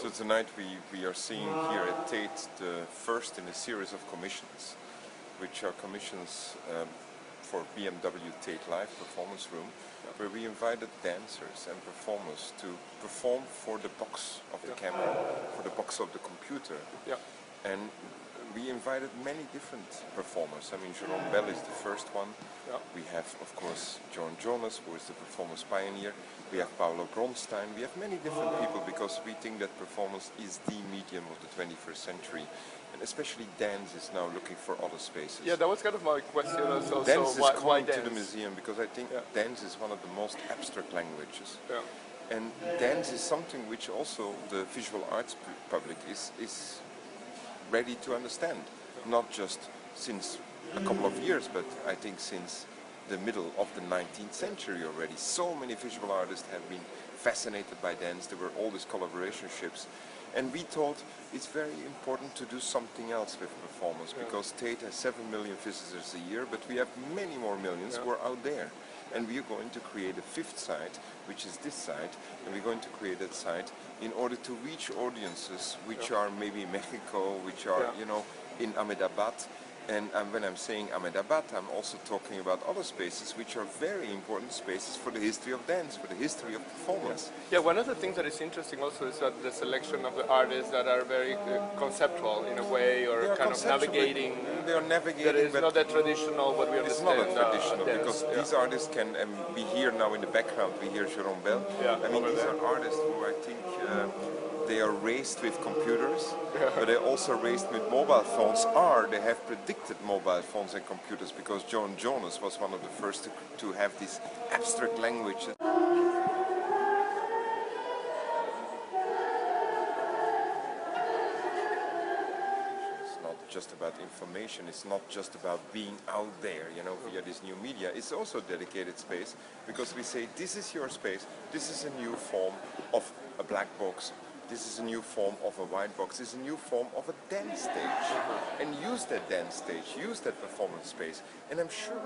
So tonight we are seeing here at Tate the first in a series of commissions, which are commissions for BMW Tate Live Performance Room, where we invited dancers and performers to perform for the box of the camera, for the box of the computer. And we invited many different performers. I mean, Jerome is the first one. We have, of course, John Jonas, who is the performance pioneer. We have Paolo Bronstein. We have many different people because we think that performance is the medium of the 21st century. And especially dance is now looking for other spaces. Yeah, that was kind of my question also. Dance so is why coming dance? to the museum because I think dance is one of the most abstract languages. Yeah. And dance is something which also the visual arts public is ready to understand. Not just since a couple of years, but I think since the middle of the 19th century already. So many visual artists have been fascinated by dance. There were all these collaborationships. And we thought it's very important to do something else with performance because Tate has 7 million visitors a year, but we have many more millions who are out there. And we are going to create a fifth site, which is this site, and we're going to create that site in order to reach audiences which are maybe in Mexico, which are, you know, in Ahmedabad. And when I'm saying Ahmedabad, I'm also talking about other spaces which are very important spaces for the history of dance, for the history of performance. Yeah, one of the things that is interesting also is that the selection of the artists that are very conceptual in a way, or kind of navigating. They are navigating. That is not that traditional what we understand. It's not a traditional because these artists can be here now in the background. We hear Jerome. I mean, these are artists who I think they are raised with computers, but they're also raised with mobile phones, or they have predicted mobile phones and computers because John Jonas was one of the first to have this abstract language. It's not just about information, it's not just about being out there, you know, via this new media. It's also a dedicated space because we say this is your space, this is a new form of a black box. This is a new form of a white box. This is a new form of a dance stage. And use that dance stage, use that performance space. And I'm sure